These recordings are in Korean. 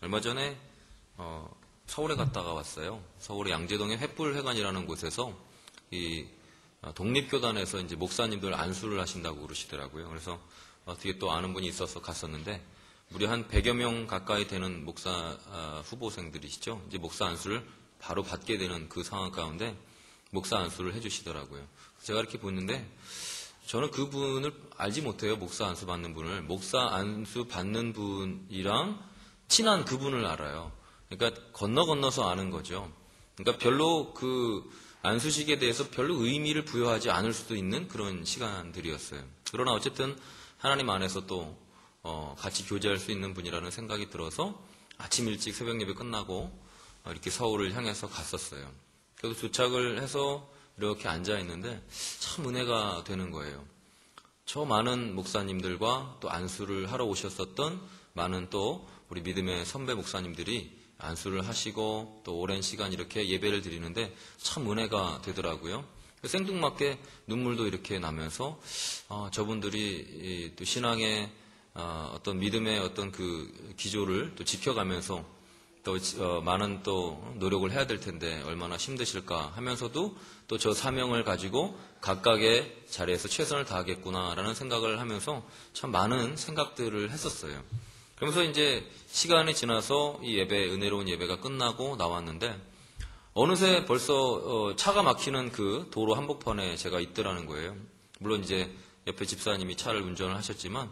얼마 전에 서울에 갔다가 왔어요. 서울의 양재동의 횃불회관이라는 곳에서 이 독립교단에서 이제 목사님들 안수를 하신다고 그러시더라고요. 그래서 뒤에 또 아는 분이 있어서 갔었는데 무려 한 100여 명 가까이 되는 목사 후보생들이시죠. 이제 목사 안수를 바로 받게 되는 그 상황 가운데 목사 안수를 해주시더라고요. 제가 이렇게 보는데 저는 그분을 알지 못해요. 목사 안수 받는 분을. 목사 안수 받는 분이랑 친한 그분을 알아요. 그러니까 건너서 아는 거죠. 그러니까 별로 그 안수식에 대해서 별로 의미를 부여하지 않을 수도 있는 그런 시간들이었어요. 그러나 어쨌든 하나님 안에서 또 같이 교제할 수 있는 분이라는 생각이 들어서 아침 일찍 새벽 예배 끝나고 이렇게 서울을 향해서 갔었어요. 그래서 도착을 해서 이렇게 앉아 있는데 참 은혜가 되는 거예요. 저 많은 목사님들과 또 안수를 하러 오셨었던 많은 또 우리 믿음의 선배 목사님들이 안수를 하시고 또 오랜 시간 이렇게 예배를 드리는데 참 은혜가 되더라고요. 생뚱맞게 눈물도 이렇게 나면서 저분들이 또 신앙의 어떤 믿음의 어떤 그 기조를 또 지켜가면서 또 많은 또 노력을 해야 될 텐데 얼마나 힘드실까 하면서도 또 저 사명을 가지고 각각의 자리에서 최선을 다하겠구나라는 생각을 하면서 참 많은 생각들을 했었어요. 그러면서 이제 시간이 지나서 이 예배, 은혜로운 예배가 끝나고 나왔는데 어느새 벌써 차가 막히는 그 도로 한복판에 제가 있더라는 거예요. 물론 이제 옆에 집사님이 차를 운전을 하셨지만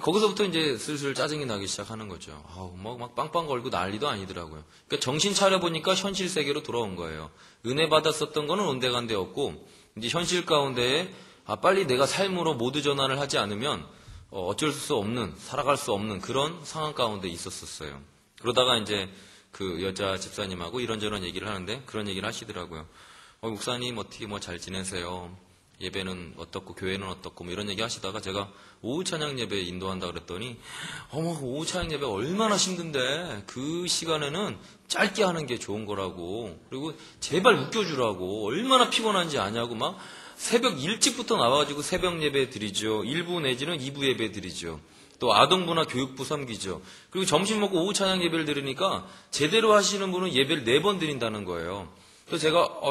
거기서부터 이제 슬슬 짜증이 나기 시작하는 거죠. 막 빵빵 걸고 난리도 아니더라고요. 그러니까 정신 차려보니까 현실 세계로 돌아온 거예요. 은혜 받았었던 거는 온데간데 없고 이제 현실 가운데에 빨리 내가 삶으로 모두 전환을 하지 않으면 어쩔 수 없는, 살아갈 수 없는 그런 상황 가운데 있었었어요. 그러다가 이제 그 여자 집사님하고 이런저런 얘기를 하는데 그런 얘기를 하시더라고요. 목사님 어떻게 잘 지내세요? 예배는 어떻고 교회는 어떻고 이런 얘기 하시다가 제가 오후 찬양 예배 인도한다 그랬더니 오후 찬양 예배 얼마나 힘든데 그 시간에는 짧게 하는 게 좋은 거라고 그리고 제발 웃겨주라고 얼마나 피곤한지 아냐고 막 새벽 일찍부터 나와가지고 새벽 예배 드리죠. 1부 내지는 2부 예배 드리죠. 또 아동부나 교육부 섬기죠. 그리고 점심 먹고 오후 찬양 예배를 드리니까 제대로 하시는 분은 예배를 4번 드린다는 거예요. 그래서 제가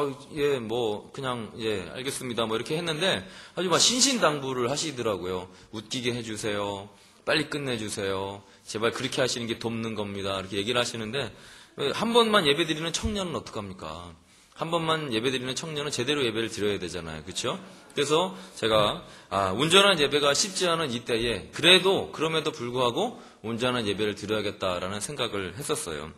알겠습니다 이렇게 했는데 아주 막 신신당부를 하시더라고요. 웃기게 해주세요. 빨리 끝내주세요. 제발 그렇게 하시는 게 돕는 겁니다. 이렇게 얘기를 하시는데 한 번만 예배 드리는 청년은 어떡합니까? 한 번만 예배 드리는 청년은 제대로 예배를 드려야 되잖아요. 그렇죠? 그래서 제가 운전한 예배가 쉽지 않은 이때에 그럼에도 불구하고 운전한 예배를 드려야겠다라는 생각을 했었어요.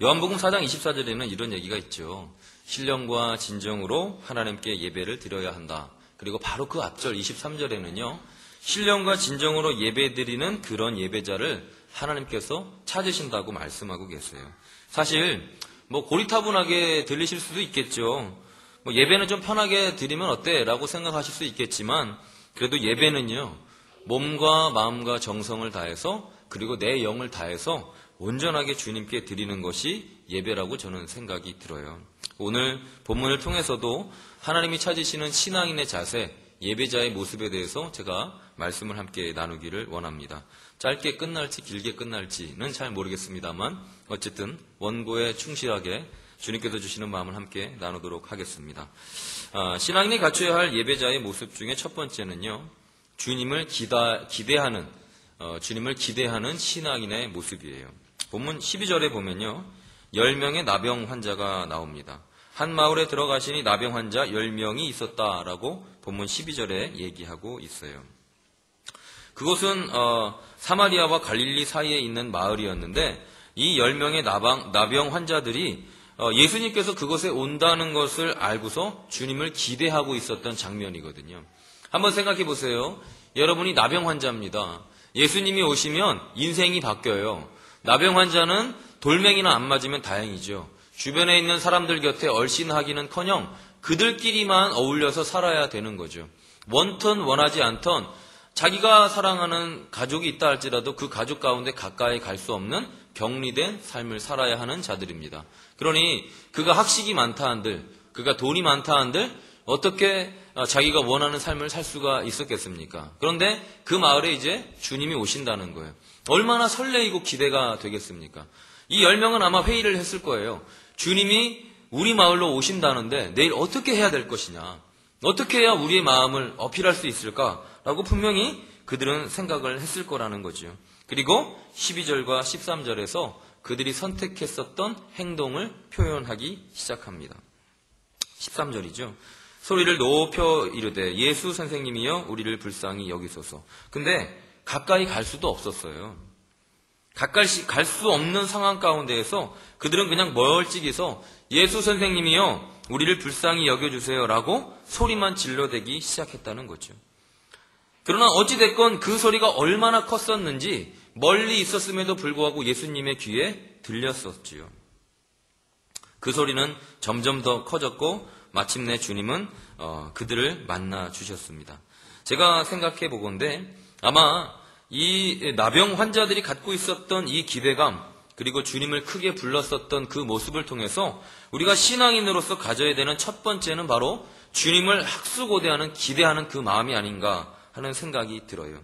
요한복음 4장 24절에는 이런 얘기가 있죠. 신령과 진정으로 하나님께 예배를 드려야 한다. 그리고 바로 그 앞절 23절에는요. 신령과 진정으로 예배드리는 그런 예배자를 하나님께서 찾으신다고 말씀하고 계세요. 사실 고리타분하게 들리실 수도 있겠죠. 예배는 좀 편하게 드리면 어때? 라고 생각하실 수 있겠지만 그래도 예배는요. 몸과 마음과 정성을 다해서 그리고 내 영을 다해서 온전하게 주님께 드리는 것이 예배라고 저는 생각이 들어요. 오늘 본문을 통해서도 하나님이 찾으시는 신앙인의 자세, 예배자의 모습에 대해서 제가 말씀을 함께 나누기를 원합니다. 짧게 끝날지 길게 끝날지는 잘 모르겠습니다만 어쨌든 원고에 충실하게 주님께서 주시는 마음을 함께 나누도록 하겠습니다. 신앙인이 갖춰야 할 예배자의 모습 중에 첫 번째는요. 주님을 기대하는 신앙인의 모습이에요. 본문 12절에 보면요. 10명의 나병 환자가 나옵니다. 한 마을에 들어가시니 나병 환자 10명이 있었다라고 본문 12절에 얘기하고 있어요. 그곳은 사마리아와 갈릴리 사이에 있는 마을이었는데 이 10명의 나병 환자들이 예수님께서 그곳에 온다는 것을 알고서 주님을 기대하고 있었던 장면이거든요. 한번 생각해 보세요. 여러분이 나병 환자입니다. 예수님이 오시면 인생이 바뀌어요. 나병 환자는 돌멩이나 안 맞으면 다행이죠. 주변에 있는 사람들 곁에 얼씬하기는커녕 그들끼리만 어울려서 살아야 되는 거죠. 원턴 원하지 않던 자기가 사랑하는 가족이 있다 할지라도 그 가족 가운데 가까이 갈 수 없는 격리된 삶을 살아야 하는 자들입니다. 그러니 그가 학식이 많다 한들, 그가 돈이 많다 한들 어떻게 자기가 원하는 삶을 살 수가 있었겠습니까? 그런데 그 마을에 이제 주님이 오신다는 거예요. 얼마나 설레이고 기대가 되겠습니까? 이 10명은 아마 회의를 했을 거예요. 주님이 우리 마을로 오신다는데 내일 어떻게 해야 될 것이냐? 어떻게 해야 우리의 마음을 어필할 수 있을까라고 분명히 그들은 생각을 했을 거라는 거죠. 그리고 12절과 13절에서 그들이 선택했었던 행동을 표현하기 시작합니다. 13절이죠. 소리를 높여 이르되 예수 선생님이여 우리를 불쌍히 여기소서. 근데 가까이 갈 수도 없었어요. 가까이 갈 수 없는 상황 가운데에서 그들은 그냥 멀찍이서 예수 선생님이여 우리를 불쌍히 여겨주세요 라고 소리만 질러대기 시작했다는 거죠. 그러나 어찌됐건 그 소리가 얼마나 컸었는지 멀리 있었음에도 불구하고 예수님의 귀에 들렸었지요. 그 소리는 점점 더 커졌고 마침내 주님은 그들을 만나 주셨습니다. 제가 생각해 보건대 아마 이 나병 환자들이 갖고 있었던 이 기대감, 그리고 주님을 크게 불렀었던 그 모습을 통해서 우리가 신앙인으로서 가져야 되는 첫 번째는 바로 주님을 학수고대하는 기대하는 그 마음이 아닌가 하는 생각이 들어요.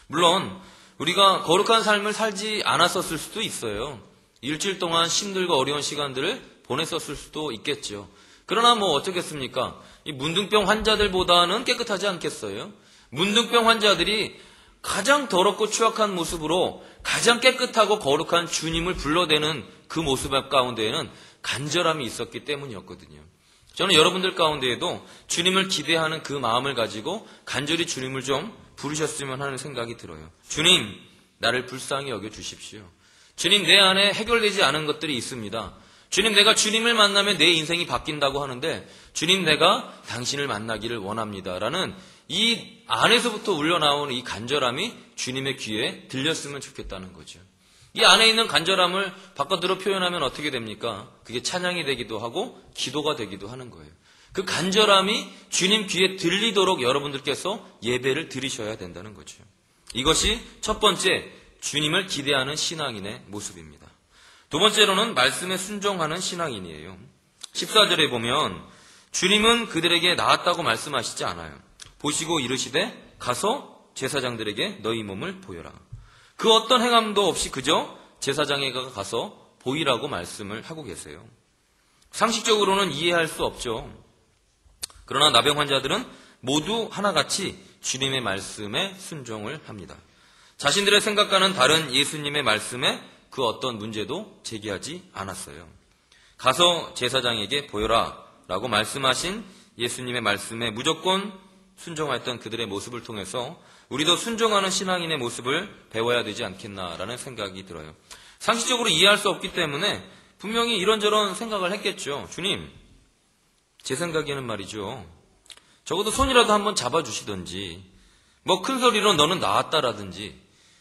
물론 우리가 거룩한 삶을 살지 않았었을 수도 있어요. 일주일 동안 힘들고 어려운 시간들을 보냈었을 수도 있겠죠. 그러나 뭐 어쩌겠습니까? 이 문둥병 환자들보다는 깨끗하지 않겠어요? 문둥병 환자들이 가장 더럽고 추악한 모습으로 가장 깨끗하고 거룩한 주님을 불러대는 그 모습 가운데에는 간절함이 있었기 때문이었거든요. 저는 여러분들 가운데에도 주님을 기대하는 그 마음을 가지고 간절히 주님을 좀 부르셨으면 하는 생각이 들어요. 주님, 나를 불쌍히 여겨주십시오. 주님, 내 안에 해결되지 않은 것들이 있습니다. 주님, 내가 주님을 만나면 내 인생이 바뀐다고 하는데 주님, 내가 당신을 만나기를 원합니다. 라는 이 안에서부터 울려나오는 이 간절함이 주님의 귀에 들렸으면 좋겠다는 거죠. 이 안에 있는 간절함을 바깥으로 표현하면 어떻게 됩니까? 그게 찬양이 되기도 하고 기도가 되기도 하는 거예요. 그 간절함이 주님 귀에 들리도록 여러분들께서 예배를 드리셔야 된다는 거죠. 이것이 첫 번째 주님을 기대하는 신앙인의 모습입니다. 두 번째로는 말씀에 순종하는 신앙인이에요. 14절에 보면 주님은 그들에게 나았다고 말씀하시지 않아요. 보시고 이르시되 가서 제사장들에게 너희 몸을 보여라. 그 어떤 행함도 없이 그저 제사장에게 가서 보이라고 말씀을 하고 계세요. 상식적으로는 이해할 수 없죠. 그러나 나병 환자들은 모두 하나같이 주님의 말씀에 순종을 합니다. 자신들의 생각과는 다른 예수님의 말씀에 그 어떤 문제도 제기하지 않았어요. 가서 제사장에게 보여라 라고 말씀하신 예수님의 말씀에 무조건 순종하였던 그들의 모습을 통해서 우리도 순종하는 신앙인의 모습을 배워야 되지 않겠나라는 생각이 들어요. 상식적으로 이해할 수 없기 때문에 분명히 이런저런 생각을 했겠죠. 주님, 제 생각에는 말이죠. 적어도 손이라도 한번 잡아주시든지 뭐 큰 소리로 너는 나았다라든지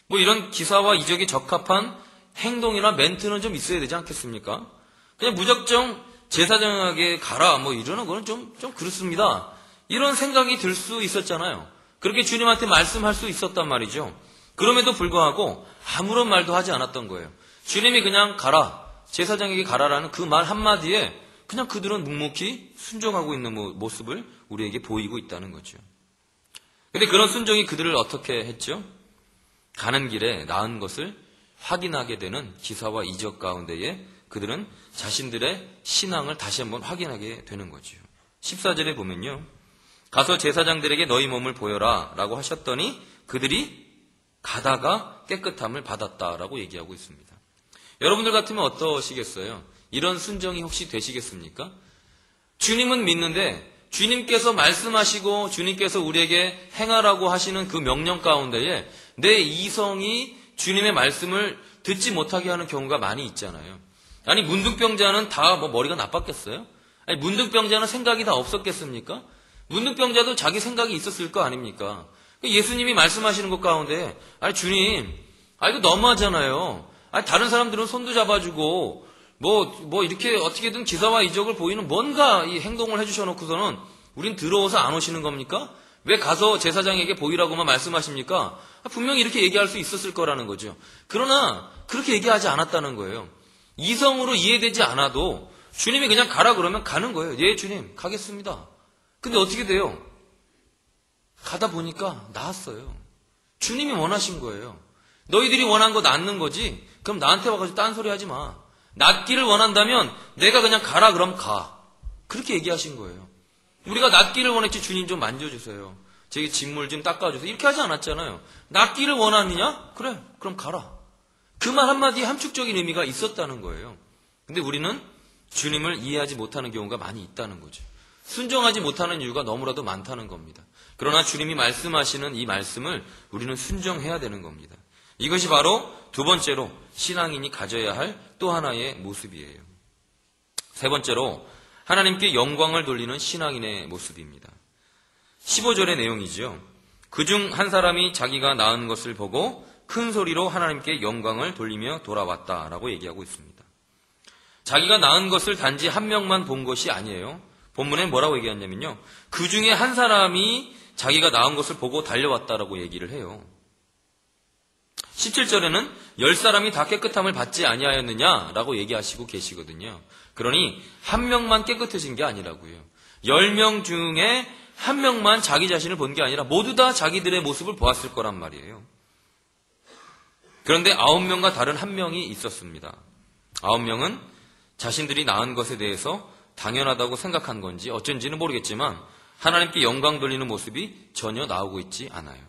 뭐 이런 기사와 이적에 적합한 행동이나 멘트는 좀 있어야 되지 않겠습니까? 그냥 무작정 제사장에게 가라 뭐 이러는 거는 좀 그렇습니다. 이런 생각이 들 수 있었잖아요. 그렇게 주님한테 말씀할 수 있었단 말이죠. 그럼에도 불구하고 아무런 말도 하지 않았던 거예요. 주님이 그냥 가라, 제사장에게 가라라는 그 말 한마디에 그냥 그들은 묵묵히 순종하고 있는 모습을 우리에게 보이고 있다는 거죠. 근데 그런 순종이 그들을 어떻게 했죠? 가는 길에 나은 것을 확인하게 되는 기사와 이적 가운데에 그들은 자신들의 신앙을 다시 한번 확인하게 되는 거죠. 14절에 보면요. 가서 제사장들에게 너희 몸을 보여라 라고 하셨더니 그들이 가다가 깨끗함을 받았다라고 얘기하고 있습니다. 여러분들 같으면 어떠시겠어요? 이런 순종이 혹시 되시겠습니까? 주님은 믿는데 주님께서 말씀하시고 주님께서 우리에게 행하라고 하시는 그 명령 가운데에 내 이성이 주님의 말씀을 듣지 못하게 하는 경우가 많이 있잖아요. 아니 문둥병자는 다 뭐 머리가 나빴겠어요? 아니 문둥병자는 생각이 다 없었겠습니까? 문둥병자도 자기 생각이 있었을 거 아닙니까? 예수님이 말씀하시는 것 가운데 아니 주님, 이거 너무하잖아요. 아니 다른 사람들은 손도 잡아주고 뭐 이렇게 어떻게든 기사와 이적을 보이는 뭔가 이 행동을 해주셔놓고서는 우린 들어와서 안 오시는 겁니까? 왜 가서 제사장에게 보이라고만 말씀하십니까? 분명히 이렇게 얘기할 수 있었을 거라는 거죠. 그러나 그렇게 얘기하지 않았다는 거예요. 이성으로 이해되지 않아도 주님이 그냥 가라 그러면 가는 거예요. 예 주님 가겠습니다. 근데 어떻게 돼요? 가다 보니까 나았어요. 주님이 원하신 거예요. 너희들이 원한 거 낫는 거지? 그럼 나한테 와가지고 딴소리 하지 마. 낫기를 원한다면 내가 그냥 가라 그럼 가. 그렇게 얘기하신 거예요. 우리가 낫기를 원했지 주님 좀 만져주세요. 제 진물 좀 닦아주세요. 이렇게 하지 않았잖아요. 낫기를 원하느냐? 그래, 그럼 가라. 그 말 한마디에 함축적인 의미가 있었다는 거예요. 근데 우리는 주님을 이해하지 못하는 경우가 많이 있다는 거죠. 순종하지 못하는 이유가 너무나도 많다는 겁니다. 그러나 주님이 말씀하시는 이 말씀을 우리는 순종해야 되는 겁니다. 이것이 바로 두 번째로 신앙인이 가져야 할 또 하나의 모습이에요. 세 번째로 하나님께 영광을 돌리는 신앙인의 모습입니다. 15절의 내용이죠. 그중 한 사람이 자기가 낳은 것을 보고 큰 소리로 하나님께 영광을 돌리며 돌아왔다라고 얘기하고 있습니다. 자기가 낳은 것을 단지 한 명만 본 것이 아니에요. 본문에 뭐라고 얘기하냐면요. 그중에 한 사람이 자기가 낳은 것을 보고 달려왔다라고 얘기를 해요. 17절에는 10사람이 다 깨끗함을 받지 아니하였느냐라고 얘기하시고 계시거든요. 그러니 한 명만 깨끗해진 게 아니라고요. 10명 중에 한 명만 자기 자신을 본 게 아니라 모두 다 자기들의 모습을 보았을 거란 말이에요. 그런데 9명과 다른 한 명이 있었습니다. 9명은 자신들이 낳은 것에 대해서 당연하다고 생각한 건지 어쩐지는 모르겠지만 하나님께 영광 돌리는 모습이 전혀 나오고 있지 않아요.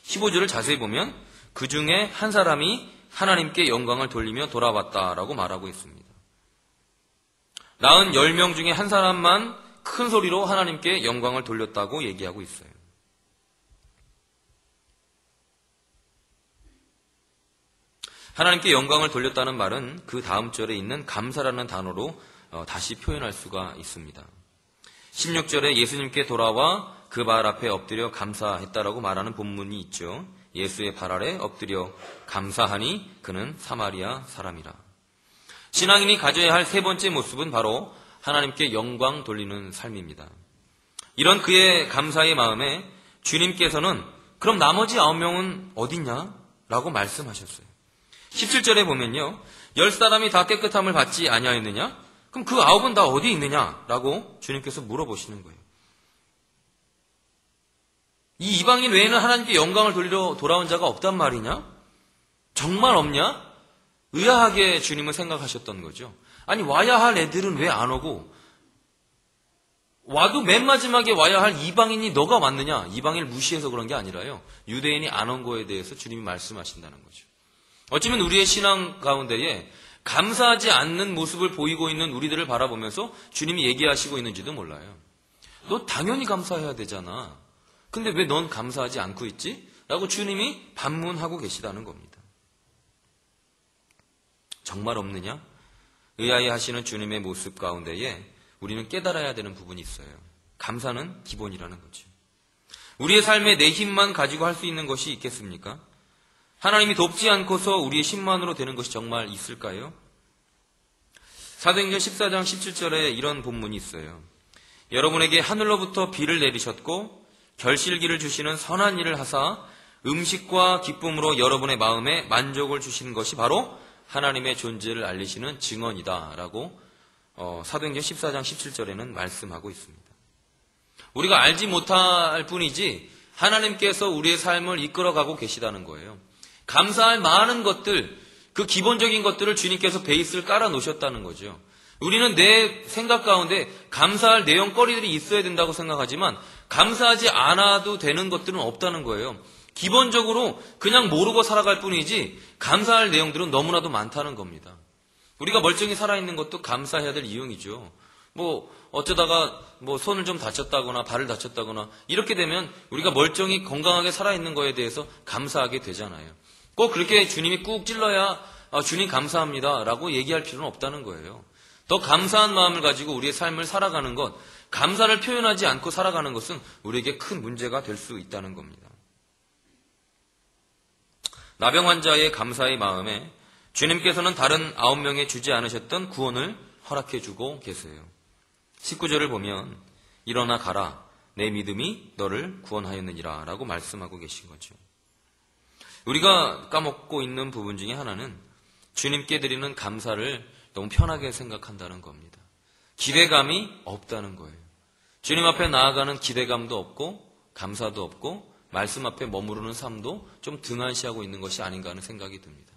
15절을 자세히 보면 그 중에 한 사람이 하나님께 영광을 돌리며 돌아왔다라고 말하고 있습니다. 낳은 10명 중에 한 사람만 큰 소리로 하나님께 영광을 돌렸다고 얘기하고 있어요. 하나님께 영광을 돌렸다는 말은 그 다음 절에 있는 감사라는 단어로 다시 표현할 수가 있습니다. 16절에 예수님께 돌아와 그 발 앞에 엎드려 감사했다라고 말하는 본문이 있죠. 예수의 발 아래 엎드려 감사하니 그는 사마리아 사람이라. 신앙인이 가져야 할 세 번째 모습은 바로 하나님께 영광 돌리는 삶입니다. 이런 그의 감사의 마음에 주님께서는 그럼 나머지 9명은 어딨냐? 라고 말씀하셨어요. 17절에 보면요. 10사람이 다 깨끗함을 받지 아니하였느냐? 그럼 그 9은 다 어디 있느냐? 라고 주님께서 물어보시는 거예요. 이 이방인 외에는 하나님께 영광을 돌리러 돌아온 자가 없단 말이냐? 정말 없냐? 의아하게 주님은 생각하셨던 거죠. 아니 와야 할 애들은 왜 안 오고 와도 맨 마지막에 와야 할 이방인이 너가 왔느냐? 이방인을 무시해서 그런 게 아니라요. 유대인이 안 온 거에 대해서 주님이 말씀하신다는 거죠. 어쩌면 우리의 신앙 가운데에 감사하지 않는 모습을 보이고 있는 우리들을 바라보면서 주님이 얘기하시고 있는지도 몰라요. 너 당연히 감사해야 되잖아. 근데 왜 넌 감사하지 않고 있지? 라고 주님이 반문하고 계시다는 겁니다. 정말 없느냐? 의아해 하시는 주님의 모습 가운데에 우리는 깨달아야 되는 부분이 있어요. 감사는 기본이라는 거죠. 우리의 삶에 내 힘만 가지고 할 수 있는 것이 있겠습니까? 하나님이 돕지 않고서 우리의 힘만으로 되는 것이 정말 있을까요? 사도행전 14장 17절에 이런 본문이 있어요. 여러분에게 하늘로부터 비를 내리셨고 결실기를 주시는 선한 일을 하사 음식과 기쁨으로 여러분의 마음에 만족을 주시는 것이 바로 하나님의 존재를 알리시는 증언이다 라고 사도행전 14장 17절에는 말씀하고 있습니다. 우리가 알지 못할 뿐이지 하나님께서 우리의 삶을 이끌어가고 계시다는 거예요. 감사할 많은 것들, 그 기본적인 것들을 주님께서 베이스를 깔아 놓으셨다는 거죠. 우리는 내 생각 가운데 감사할 내용거리들이 있어야 된다고 생각하지만 감사하지 않아도 되는 것들은 없다는 거예요. 기본적으로 그냥 모르고 살아갈 뿐이지 감사할 내용들은 너무나도 많다는 겁니다. 우리가 멀쩡히 살아있는 것도 감사해야 될 이유이죠. 어쩌다가 손을 좀 다쳤다거나 발을 다쳤다거나 이렇게 되면 우리가 멀쩡히 건강하게 살아있는 거에 대해서 감사하게 되잖아요. 꼭 그렇게 주님이 꾹 찔러야 주님 감사합니다 라고 얘기할 필요는 없다는 거예요. 더 감사한 마음을 가지고 우리의 삶을 살아가는 것, 감사를 표현하지 않고 살아가는 것은 우리에게 큰 문제가 될 수 있다는 겁니다. 나병 환자의 감사의 마음에 주님께서는 다른 9명에 주지 않으셨던 구원을 허락해 주고 계세요. 19절을 보면 일어나 가라 내 믿음이 너를 구원하였느니라 라고 말씀하고 계신 거죠. 우리가 까먹고 있는 부분 중에 하나는 주님께 드리는 감사를 너무 편하게 생각한다는 겁니다. 기대감이 없다는 거예요. 주님 앞에 나아가는 기대감도 없고 감사도 없고 말씀 앞에 머무르는 삶도 좀 등한시하고 있는 것이 아닌가 하는 생각이 듭니다.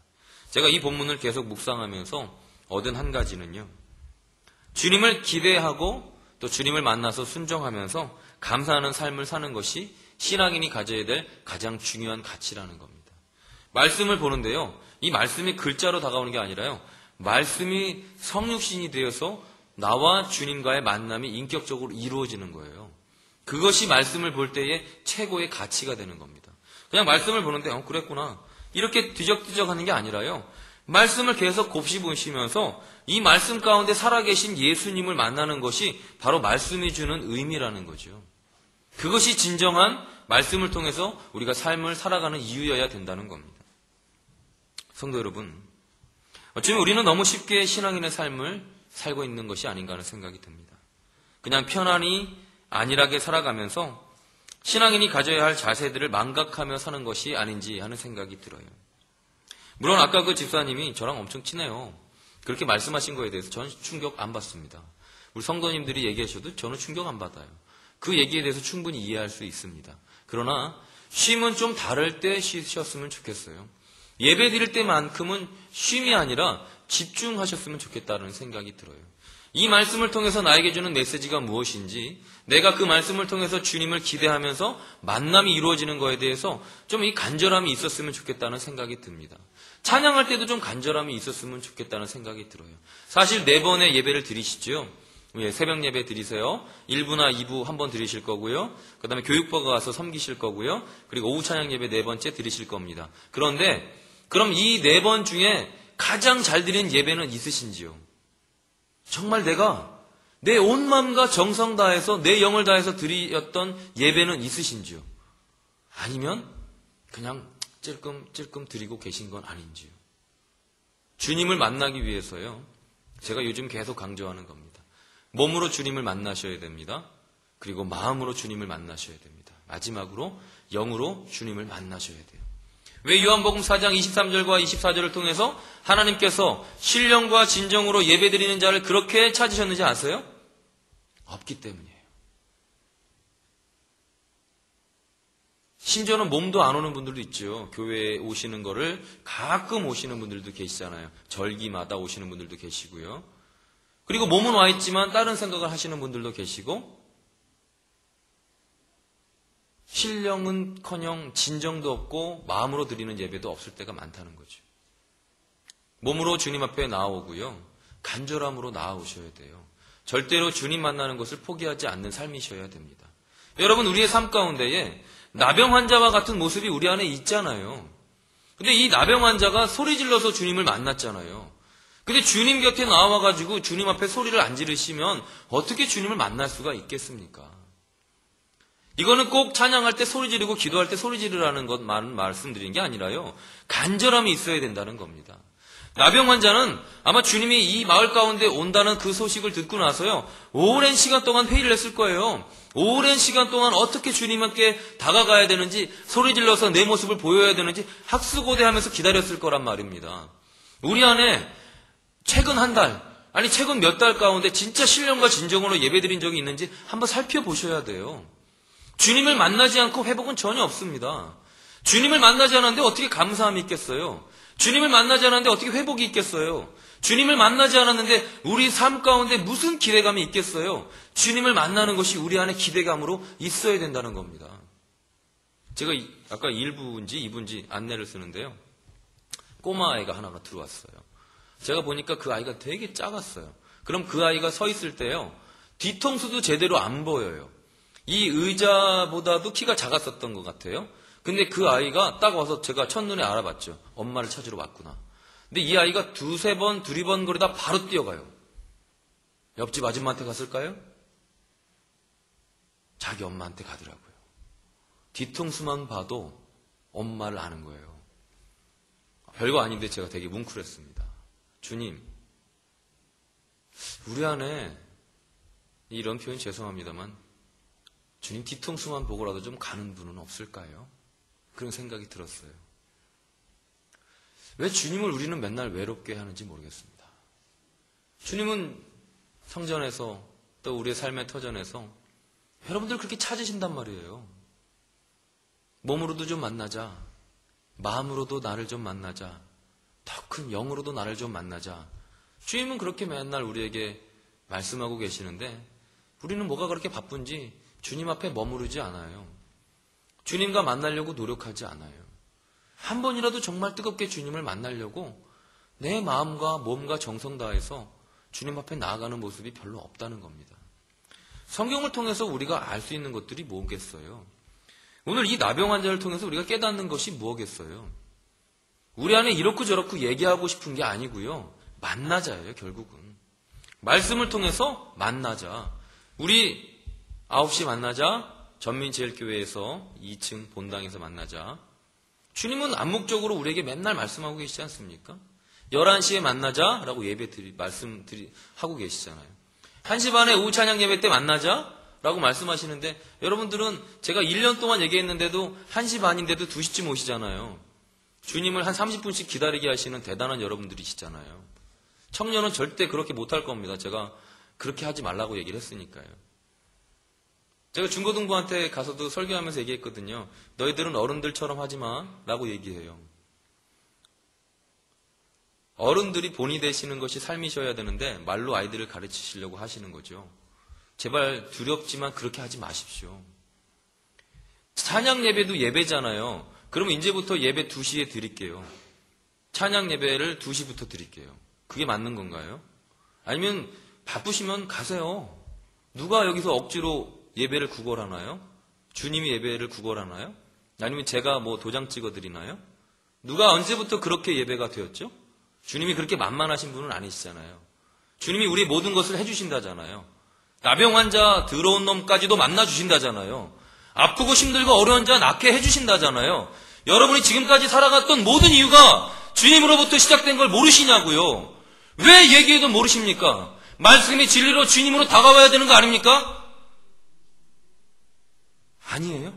제가 이 본문을 계속 묵상하면서 얻은 한 가지는요. 주님을 기대하고 또 주님을 만나서 순종하면서 감사하는 삶을 사는 것이 신앙인이 가져야 될 가장 중요한 가치라는 겁니다. 말씀을 보는데요. 이 말씀이 글자로 다가오는 게 아니라요. 말씀이 성육신이 되어서 나와 주님과의 만남이 인격적으로 이루어지는 거예요. 그것이 말씀을 볼 때의 최고의 가치가 되는 겁니다. 그냥 말씀을 보는데 그랬구나. 이렇게 뒤적뒤적 하는 게 아니라요. 말씀을 계속 곱씹으시면서 이 말씀 가운데 살아계신 예수님을 만나는 것이 바로 말씀이 주는 의미라는 거죠. 그것이 진정한 말씀을 통해서 우리가 삶을 살아가는 이유여야 된다는 겁니다. 성도 여러분, 어쩌면 우리는 너무 쉽게 신앙인의 삶을 살고 있는 것이 아닌가 하는 생각이 듭니다. 그냥 편안히 안일하게 살아가면서 신앙인이 가져야 할 자세들을 망각하며 사는 것이 아닌지 하는 생각이 들어요. 물론 아까 그 집사님이 저랑 엄청 친해요. 그렇게 말씀하신 거에 대해서 저는 충격 안 받습니다. 우리 성도님들이 얘기하셔도 저는 충격 안 받아요. 그 얘기에 대해서 충분히 이해할 수 있습니다. 그러나 쉼은 좀 다를 때 쉬셨으면 좋겠어요. 예배 드릴 때만큼은 쉼이 아니라 집중하셨으면 좋겠다는 생각이 들어요. 이 말씀을 통해서 나에게 주는 메시지가 무엇인지, 내가 그 말씀을 통해서 주님을 기대하면서 만남이 이루어지는 거에 대해서 좀 이 간절함이 있었으면 좋겠다는 생각이 듭니다. 찬양할 때도 좀 간절함이 있었으면 좋겠다는 생각이 들어요. 사실 4번의 예배를 드리시죠. 새벽 예배 드리세요. 1부나 2부 한 번 드리실 거고요. 그 다음에 교육부가 가서 섬기실 거고요. 그리고 오후 찬양 예배 4번째 드리실 겁니다. 그런데 그럼 이 4번 중에 가장 잘 드린 예배는 있으신지요? 정말 내가 내 온 마음과 정성 다해서 내 영을 다해서 드렸던 예배는 있으신지요? 아니면 그냥 찔끔 드리고 계신 건 아닌지요? 주님을 만나기 위해서요. 제가 요즘 계속 강조하는 겁니다. 몸으로 주님을 만나셔야 됩니다. 그리고 마음으로 주님을 만나셔야 됩니다. 마지막으로 영으로 주님을 만나셔야 돼요. 왜 요한복음 4장 23절과 24절을 통해서 하나님께서 신령과 진정으로 예배드리는 자를 그렇게 찾으셨는지 아세요? 없기 때문이에요. 심지어는 몸도 안 오는 분들도 있죠. 교회에 오시는 거를 가끔 오시는 분들도 계시잖아요. 절기마다 오시는 분들도 계시고요. 그리고 몸은 와 있지만 다른 생각을 하시는 분들도 계시고, 신령은커녕 진정도 없고 마음으로 드리는 예배도 없을 때가 많다는 거죠. 몸으로 주님 앞에 나아오고요. 간절함으로 나아오셔야 돼요. 절대로 주님 만나는 것을 포기하지 않는 삶이셔야 됩니다. 여러분, 우리의 삶 가운데에 나병 환자와 같은 모습이 우리 안에 있잖아요. 근데 이 나병 환자가 소리 질러서 주님을 만났잖아요. 근데 주님 곁에 나와가지고 주님 앞에 소리를 안 지르시면 어떻게 주님을 만날 수가 있겠습니까? 이거는 꼭 찬양할 때 소리 지르고 기도할 때 소리 지르라는 것만 말씀드린 게 아니라요. 간절함이 있어야 된다는 겁니다. 나병 환자는 아마 주님이 이 마을 가운데 온다는 그 소식을 듣고 나서요. 오랜 시간 동안 회의를 했을 거예요. 오랜 시간 동안 어떻게 주님께 다가가야 되는지, 소리 질러서 내 모습을 보여야 되는지 학수고대하면서 기다렸을 거란 말입니다. 우리 안에 최근 한 달, 아니 최근 몇 달 가운데 진짜 신령과 진정으로 예배드린 적이 있는지 한번 살펴보셔야 돼요. 주님을 만나지 않고 회복은 전혀 없습니다. 주님을 만나지 않았는데 어떻게 감사함이 있겠어요? 주님을 만나지 않았는데 어떻게 회복이 있겠어요? 주님을 만나지 않았는데 우리 삶 가운데 무슨 기대감이 있겠어요? 주님을 만나는 것이 우리 안에 기대감으로 있어야 된다는 겁니다. 제가 아까 1부인지 2부인지 안내를 쓰는데요. 꼬마 아이가 하나가 들어왔어요. 제가 보니까 그 아이가 되게 작았어요. 그럼 그 아이가 서 있을 때요. 뒤통수도 제대로 안 보여요. 이 의자보다도 키가 작았었던 것 같아요. 근데 그 아이가 딱 와서 제가 첫눈에 알아봤죠. 엄마를 찾으러 왔구나. 근데 이 아이가 두세 번, 두리번거리다 바로 뛰어가요. 옆집 아줌마한테 갔을까요? 자기 엄마한테 가더라고요. 뒤통수만 봐도 엄마를 아는 거예요. 별거 아닌데 제가 되게 뭉클했습니다. 주님, 우리 안에 이런 표현 죄송합니다만 주님 뒤통수만 보고라도 좀 가는 분은 없을까요? 그런 생각이 들었어요. 왜 주님을 우리는 맨날 외롭게 하는지 모르겠습니다. 주님은 성전에서 또 우리의 삶의 터전에서 여러분들 그렇게 찾으신단 말이에요. 몸으로도 좀 만나자. 마음으로도 나를 좀 만나자. 더 큰 영으로도 나를 좀 만나자. 주님은 그렇게 맨날 우리에게 말씀하고 계시는데 우리는 뭐가 그렇게 바쁜지 주님 앞에 머무르지 않아요. 주님과 만나려고 노력하지 않아요. 한 번이라도 정말 뜨겁게 주님을 만나려고 내 마음과 몸과 정성 다해서 주님 앞에 나아가는 모습이 별로 없다는 겁니다. 성경을 통해서 우리가 알 수 있는 것들이 뭐겠어요? 오늘 이 나병 환자를 통해서 우리가 깨닫는 것이 뭐겠어요? 우리 안에 이렇고 저렇고 얘기하고 싶은 게 아니고요. 만나자예요, 결국은. 말씀을 통해서 만나자. 우리 9시 만나자. 전민제일교회에서 2층 본당에서 만나자. 주님은 암묵적으로 우리에게 맨날 말씀하고 계시지 않습니까? 11시에 만나자라고 하고 계시잖아요. 1시 반에 오후 찬양 예배 때 만나자라고 말씀하시는데 여러분들은 제가 1년 동안 얘기했는데도 1시 반인데도 2시쯤 오시잖아요. 주님을 한 30분씩 기다리게 하시는 대단한 여러분들이시잖아요. 청년은 절대 그렇게 못할 겁니다. 제가 그렇게 하지 말라고 얘기를 했으니까요. 제가 중고등부한테 가서도 설교하면서 얘기했거든요. 너희들은 어른들처럼 하지 마 라고 얘기해요. 어른들이 본이 되시는 것이 삶이셔야 되는데 말로 아이들을 가르치시려고 하시는 거죠. 제발 두렵지만 그렇게 하지 마십시오. 찬양 예배도 예배잖아요. 그러면 이제부터 예배 2시에 드릴게요. 찬양 예배를 2시부터 드릴게요. 그게 맞는 건가요? 아니면 바쁘시면 가세요. 누가 여기서 억지로 예배를 구걸하나요? 주님이 예배를 구걸하나요? 아니면 제가 뭐 도장 찍어드리나요? 누가 언제부터 그렇게 예배가 되었죠? 주님이 그렇게 만만하신 분은 아니시잖아요. 주님이 우리 모든 것을 해주신다잖아요. 나병 환자 더러운 놈까지도 만나주신다잖아요. 아프고 힘들고 어려운 자 낫게 해주신다잖아요. 여러분이 지금까지 살아갔던 모든 이유가 주님으로부터 시작된 걸 모르시냐고요. 왜 얘기해도 모르십니까? 말씀이 진리로 주님으로 다가와야 되는 거 아닙니까? 아니에요?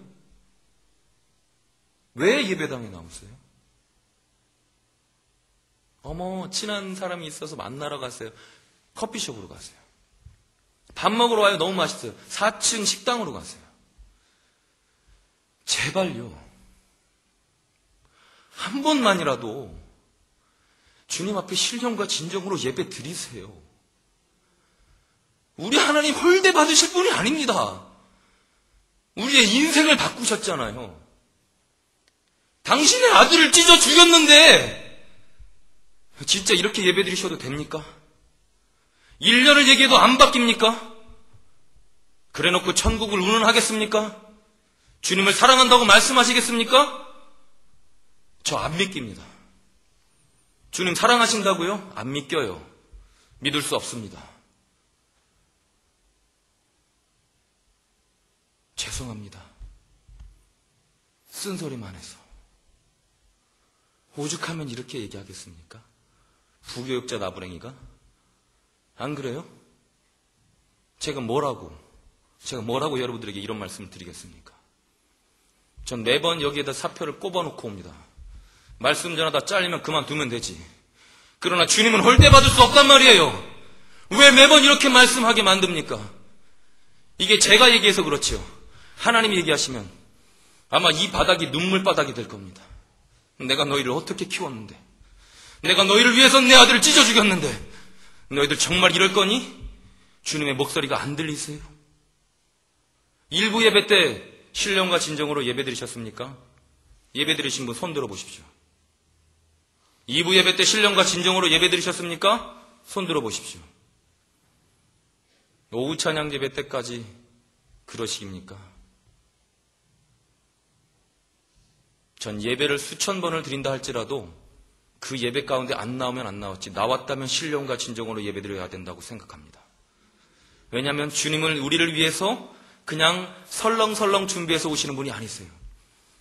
왜 예배당에 나오세요? 어머, 친한 사람이 있어서 만나러 가세요. 커피숍으로 가세요. 밥 먹으러 와요. 너무 맛있어요. 4층 식당으로 가세요. 제발요. 한 번만이라도 주님 앞에 신령과 진정으로 예배 드리세요. 우리 하나님 홀대 받으실 분이 아닙니다. 우리의 인생을 바꾸셨잖아요. 당신의 아들을 찢어 죽였는데 진짜 이렇게 예배 드리셔도 됩니까? 1년을 얘기해도 안 바뀝니까? 그래놓고 천국을 운운하겠습니까? 주님을 사랑한다고 말씀하시겠습니까? 저 안 믿깁니다. 주님 사랑하신다고요? 안 믿겨요. 믿을 수 없습니다. 죄송합니다. 쓴소리만 해서. 오죽하면 이렇게 얘기하겠습니까? 부교육자 나부랭이가? 안 그래요? 제가 뭐라고 여러분들에게 이런 말씀을 드리겠습니까? 전 매번 여기에다 사표를 꼽아놓고 옵니다. 말씀 전하다 잘리면 그만두면 되지. 그러나 주님은 홀대받을 수 없단 말이에요. 왜 매번 이렇게 말씀하게 만듭니까? 이게 제가 얘기해서 그렇지요. 하나님이 얘기하시면 아마 이 바닥이 눈물바닥이 될 겁니다. 내가 너희를 어떻게 키웠는데, 내가 너희를 위해서 내 아들을 찢어 죽였는데 너희들 정말 이럴 거니? 주님의 목소리가 안 들리세요? 일부 예배 때 신령과 진정으로 예배 드리셨습니까? 예배 드리신 분 손 들어보십시오. 2부 예배 때 신령과 진정으로 예배 드리셨습니까? 손 들어보십시오. 오후 찬양 예배 때까지 그러십니까? 전 예배를 수천 번을 드린다 할지라도 그 예배 가운데 안 나오면 안 나왔지, 나왔다면 신령과 진정으로 예배 드려야 된다고 생각합니다. 왜냐하면 주님은 우리를 위해서 그냥 설렁설렁 준비해서 오시는 분이 아니세요.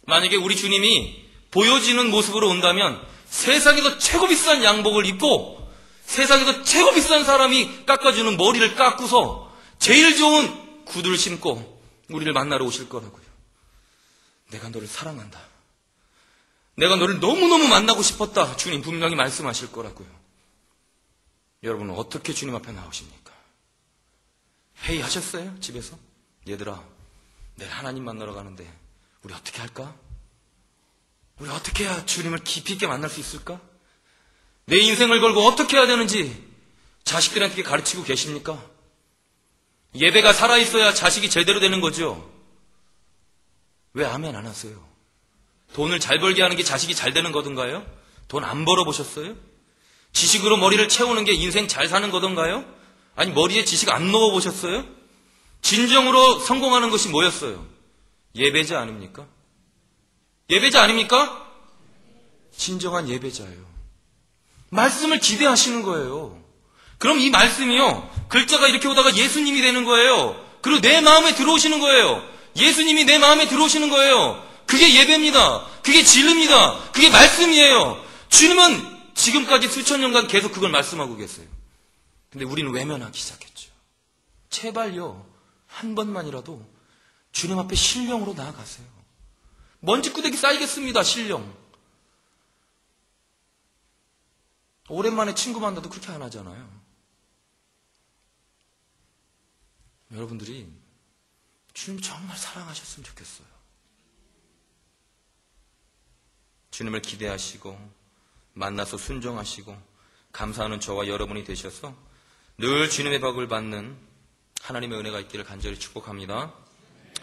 만약에 우리 주님이 보여지는 모습으로 온다면 세상에서 최고 비싼 양복을 입고 세상에서 최고 비싼 사람이 깎아주는 머리를 깎고서 제일 좋은 구두를 신고 우리를 만나러 오실 거라고요. 내가 너를 사랑한다. 내가 너를 너무너무 만나고 싶었다. 주님 분명히 말씀하실 거라고요. 여러분은 어떻게 주님 앞에 나오십니까? 회의하셨어요? 집에서? 얘들아, 내일 하나님 만나러 가는데 우리 어떻게 할까? 우리 어떻게 해야 주님을 깊이 있게 만날 수 있을까? 내 인생을 걸고 어떻게 해야 되는지 자식들한테 가르치고 계십니까? 예배가 살아있어야 자식이 제대로 되는 거죠. 왜 아멘 안 하세요? 돈을 잘 벌게 하는 게 자식이 잘 되는 거던가요? 돈 안 벌어보셨어요? 지식으로 머리를 채우는 게 인생 잘 사는 거던가요? 아니 머리에 지식 안 넣어보셨어요? 진정으로 성공하는 것이 뭐였어요? 예배자 아닙니까? 예배자 아닙니까? 진정한 예배자예요. 말씀을 기대하시는 거예요. 그럼 이 말씀이요, 글자가 이렇게 오다가 예수님이 되는 거예요. 그리고 내 마음에 들어오시는 거예요. 예수님이 내 마음에 들어오시는 거예요. 그게 예배입니다. 그게 진리입니다. 그게 말씀이에요. 주님은 지금까지 수천 년간 계속 그걸 말씀하고 계세요. 근데 우리는 외면하기 시작했죠. 제발요, 한 번만이라도 주님 앞에 신령으로 나아가세요. 먼지구덩이 쌓이겠습니다. 신령. 오랜만에 친구 만나도 그렇게 안 하잖아요. 여러분들이 주님 정말 사랑하셨으면 좋겠어요. 주님을 기대하시고 만나서 순종하시고 감사하는 저와 여러분이 되셔서 늘 주님의 복을 받는 하나님의 은혜가 있기를 간절히 축복합니다.